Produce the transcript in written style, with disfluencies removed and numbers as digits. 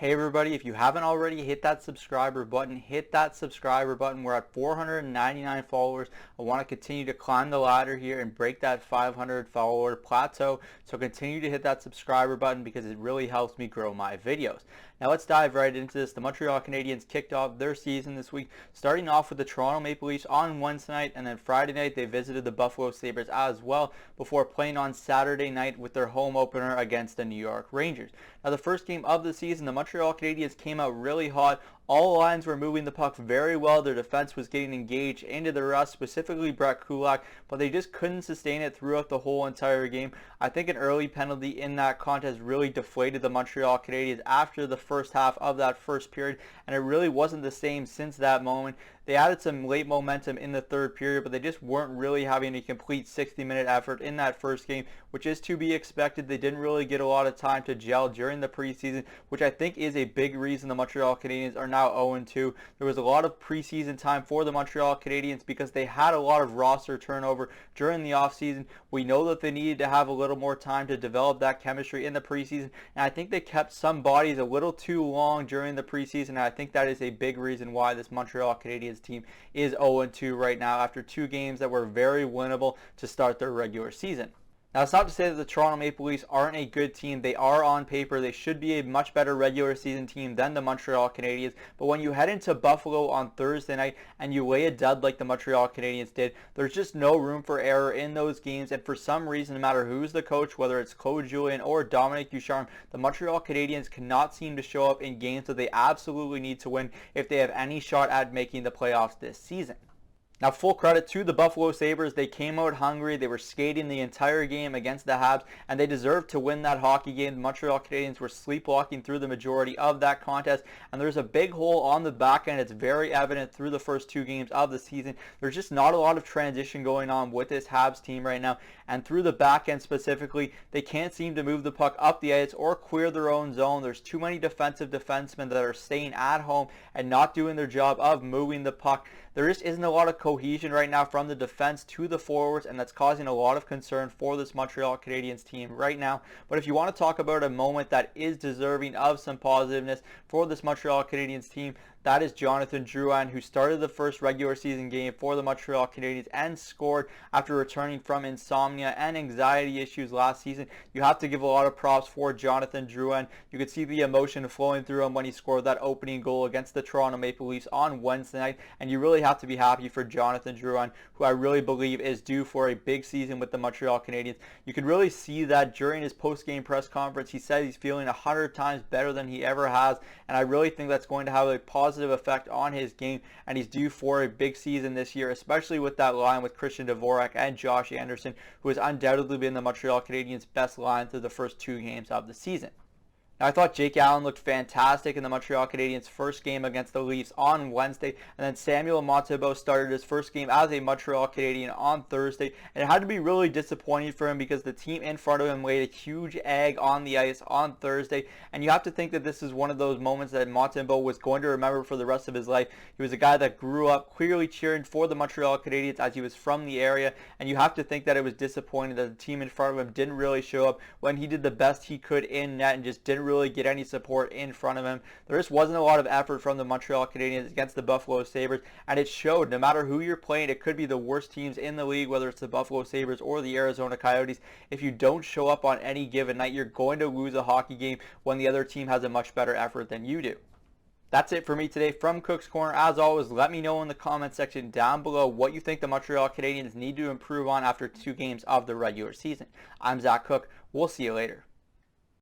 Hey everybody, if you haven't already, hit that subscriber button. Hit that subscriber button. We're at 499 followers. I want to continue to climb the ladder here and break that 500 follower plateau. So continue to hit that subscriber button because it really helps me grow my videos. Now let's dive right into this. The Montreal Canadiens kicked off their season this week, starting off with the Toronto Maple Leafs on Wednesday night, and then Friday night they visited the Buffalo Sabres as well before playing on Saturday night with their home opener against the New York Rangers. Now the first game of the season, the Montreal Canadiens came out really hot. All lines were moving the puck very well. Their defense was getting engaged into the rust, specifically Brett Kulak, but they just couldn't sustain it throughout the whole entire game. I think an early penalty in that contest really deflated the Montreal Canadiens after the first half of that first period, and it really wasn't the same since that moment. They added some late momentum in the third period, but they just weren't really having a complete 60-minute effort in that first game, which is to be expected. They didn't really get a lot of time to gel during the preseason, which I think is a big reason the Montreal Canadiens are now 0-2. There was a lot of preseason time for the Montreal Canadiens because they had a lot of roster turnover during the offseason. We know that they needed to have a little more time to develop that chemistry in the preseason, and I think they kept some bodies a little too long during the preseason, and I think that is a big reason why this Montreal Canadiens team is 0-2 right now after two games that were very winnable to start their regular season. Now, it's not to say that the Toronto Maple Leafs aren't a good team. They are on paper. They should be a much better regular season team than the Montreal Canadiens. But when you head into Buffalo on Thursday night and you lay a dud like the Montreal Canadiens did, there's just no room for error in those games. And for some reason, no matter who's the coach, whether it's Claude Julien or Dominic Ducharme, the Montreal Canadiens cannot seem to show up in games that they absolutely need to win if they have any shot at making the playoffs this season. Now, full credit to the Buffalo Sabres. They came out hungry. They were skating the entire game against the Habs, and they deserved to win that hockey game. The Montreal Canadiens were sleepwalking through the majority of that contest, and there's a big hole on the back end. It's very evident through the first two games of the season. There's just not a lot of transition going on with this Habs team right now, and through the back end specifically, they can't seem to move the puck up the ice or clear their own zone. There's too many defensive defensemen that are staying at home and not doing their job of moving the puck. There just isn't a lot of cohesion right now from the defense to the forwards, and that's causing a lot of concern for this Montreal Canadiens team right now. But if you want to talk about a moment that is deserving of some positiveness for this Montreal Canadiens team, that is Jonathan Drouin, who started the first regular season game for the Montreal Canadiens and scored after returning from insomnia and anxiety issues last season. You have to give a lot of props for Jonathan Drouin. You could see the emotion flowing through him when he scored that opening goal against the Toronto Maple Leafs on Wednesday night, and you really have to be happy for Jonathan Drouin, who I really believe is due for a big season with the Montreal Canadiens. You could really see that during his post-game press conference. He said he's feeling 100 times better than he ever has, and I really think that's going to have a positive effect on his game, and he's due for a big season this year, especially with that line with Christian Dvorak and Josh Anderson, who has undoubtedly been the Montreal Canadiens' best line through the first two games of the season. Now, I thought Jake Allen looked fantastic in the Montreal Canadiens' first game against the Leafs on Wednesday, and then Samuel Montembeault started his first game as a Montreal Canadien on Thursday, and it had to be really disappointing for him because the team in front of him laid a huge egg on the ice on Thursday, and you have to think that this is one of those moments that Montembeault was going to remember for the rest of his life. He was a guy that grew up clearly cheering for the Montreal Canadiens as he was from the area, and you have to think that it was disappointing that the team in front of him didn't really show up when he did the best he could in net and just didn't really get any support in front of him. There just wasn't a lot of effort from the Montreal Canadiens against the Buffalo Sabres, and it showed. No matter who you're playing, it could be the worst teams in the league, whether it's the Buffalo Sabres or the Arizona Coyotes. If you don't show up on any given night, you're going to lose a hockey game when the other team has a much better effort than you do. That's it for me today from Cook's Corner. As always, let me know in the comment section down below what you think the Montreal Canadiens need to improve on after two games of the regular season. I'm Zach Cook. We'll see you later.